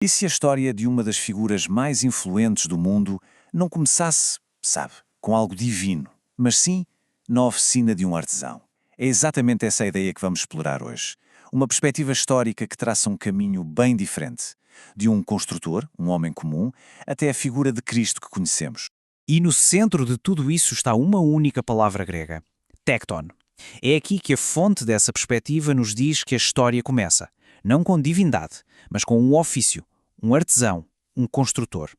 E se a história de uma das figuras mais influentes do mundo não começasse, sabe, com algo divino, mas sim na oficina de um artesão? É exatamente essa a ideia que vamos explorar hoje. Uma perspectiva histórica que traça um caminho bem diferente, de um construtor, um homem comum, até a figura de Cristo que conhecemos. E no centro de tudo isso está uma única palavra grega: tecton. É aqui que a fonte dessa perspectiva nos diz que a história começa, não com divindade, mas com um ofício, um artesão, um construtor.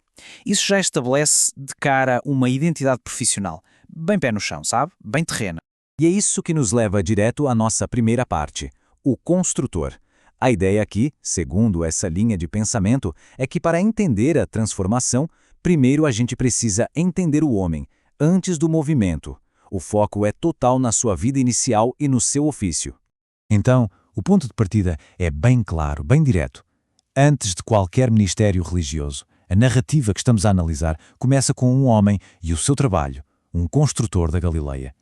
Isso já estabelece de cara uma identidade profissional, bem pé no chão, sabe? Bem terrena. E é isso que nos leva direto à nossa primeira parte, o construtor. A ideia aqui, segundo essa linha de pensamento, é que para entender a transformação, primeiro a gente precisa entender o homem, antes do movimento. O foco é total na sua vida inicial e no seu ofício. Então, o ponto de partida é bem claro, bem direto. Antes de qualquer ministério religioso, a narrativa que estamos a analisar começa com um homem e o seu trabalho, um construtor da Galileia.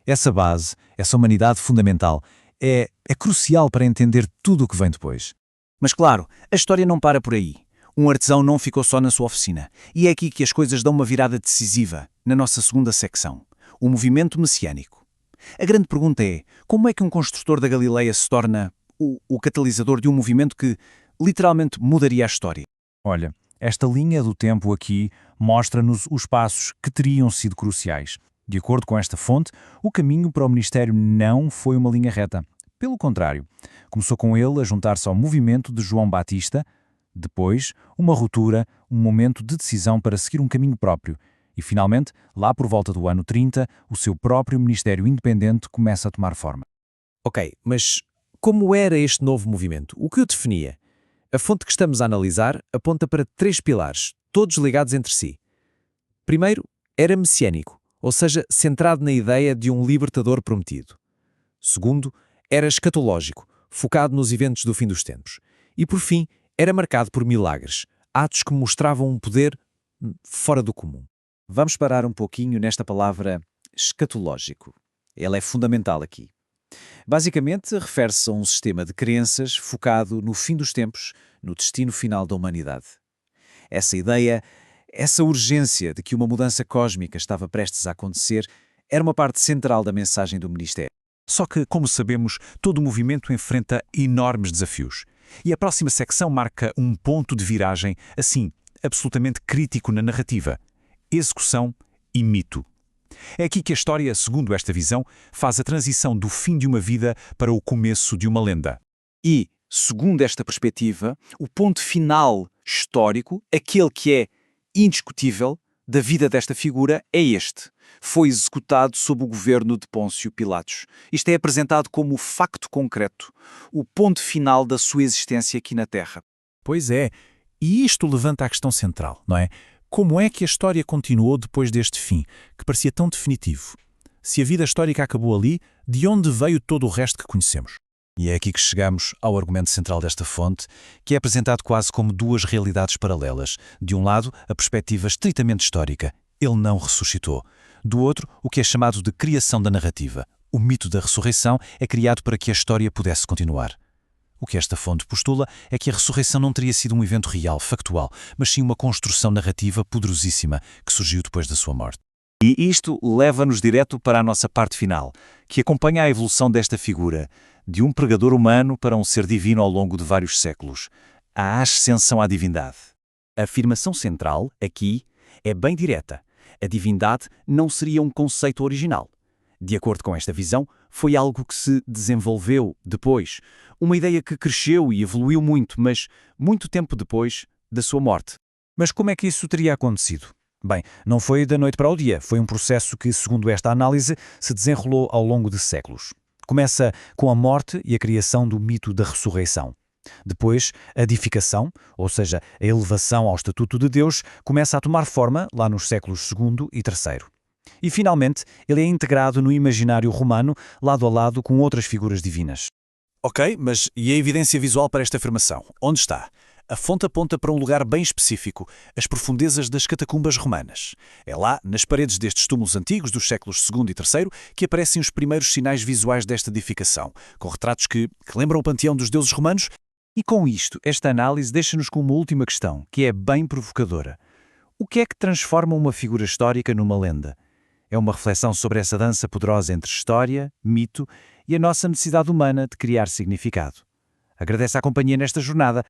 Essa base, essa humanidade fundamental, é crucial para entender tudo o que vem depois. Mas claro, a história não para por aí. Um artesão não ficou só na sua oficina. E é aqui que as coisas dão uma virada decisiva, na nossa segunda secção, o movimento messiânico. A grande pergunta é, como é que um construtor da Galileia se torna o catalisador de um movimento que literalmente mudaria a história? Olha, esta linha do tempo aqui mostra-nos os passos que teriam sido cruciais. De acordo com esta fonte, o caminho para o ministério não foi uma linha reta. Pelo contrário, começou com ele a juntar-se ao movimento de João Batista, depois uma ruptura, um momento de decisão para seguir um caminho próprio, e finalmente, lá por volta do ano 30, o seu próprio ministério independente começa a tomar forma. Ok, mas como era este novo movimento? O que o definia? A fonte que estamos a analisar aponta para três pilares, todos ligados entre si. Primeiro, era messiânico, ou seja, centrado na ideia de um libertador prometido. Segundo, era escatológico, focado nos eventos do fim dos tempos. E por fim, era marcado por milagres, atos que mostravam um poder fora do comum. Vamos parar um pouquinho nesta palavra escatológico. Ela é fundamental aqui. Basicamente, refere-se a um sistema de crenças focado no fim dos tempos, no destino final da humanidade. Essa ideia, essa urgência de que uma mudança cósmica estava prestes a acontecer, era uma parte central da mensagem do ministério. Só que, como sabemos, todo o movimento enfrenta enormes desafios. E a próxima secção marca um ponto de viragem, assim, absolutamente crítico na narrativa: execução e mito. É aqui que a história, segundo esta visão, faz a transição do fim de uma vida para o começo de uma lenda. E, segundo esta perspectiva, o ponto final histórico, aquele que é indiscutível da vida desta figura, é este. Foi executado sob o governo de Pôncio Pilatos. Isto é apresentado como o facto concreto, o ponto final da sua existência aqui na Terra. Pois é, e isto levanta a questão central, não é? Como é que a história continuou depois deste fim, que parecia tão definitivo? Se a vida histórica acabou ali, de onde veio todo o resto que conhecemos? E é aqui que chegamos ao argumento central desta fonte, que é apresentado quase como duas realidades paralelas. De um lado, a perspectiva estritamente histórica. Ele não ressuscitou. Do outro, o que é chamado de criação da narrativa. O mito da ressurreição é criado para que a história pudesse continuar. O que esta fonte postula é que a ressurreição não teria sido um evento real, factual, mas sim uma construção narrativa poderosíssima que surgiu depois da sua morte. E isto leva-nos direto para a nossa parte final, que acompanha a evolução desta figura, de um pregador humano para um ser divino ao longo de vários séculos, a ascensão à divindade. A afirmação central, aqui, é bem direta. A divindade não seria um conceito original. De acordo com esta visão, foi algo que se desenvolveu depois. Uma ideia que cresceu e evoluiu muito, mas muito tempo depois da sua morte. Mas como é que isso teria acontecido? Bem, não foi da noite para o dia. Foi um processo que, segundo esta análise, se desenrolou ao longo de séculos. Começa com a morte e a criação do mito da ressurreição. Depois, a edificação, ou seja, a elevação ao estatuto de Deus, começa a tomar forma lá nos séculos II e III. E, finalmente, ele é integrado no imaginário romano, lado a lado com outras figuras divinas. Ok, mas e a evidência visual para esta afirmação? Onde está? A fonte aponta para um lugar bem específico, as profundezas das catacumbas romanas. É lá, nas paredes destes túmulos antigos dos séculos II e III, que aparecem os primeiros sinais visuais desta edificação, com retratos que lembram o panteão dos deuses romanos E com isto, esta análise deixa-nos com uma última questão, que é bem provocadora. O que é que transforma uma figura histórica numa lenda? É uma reflexão sobre essa dança poderosa entre história, mito e a nossa necessidade humana de criar significado. Agradeço a companhia nesta jornada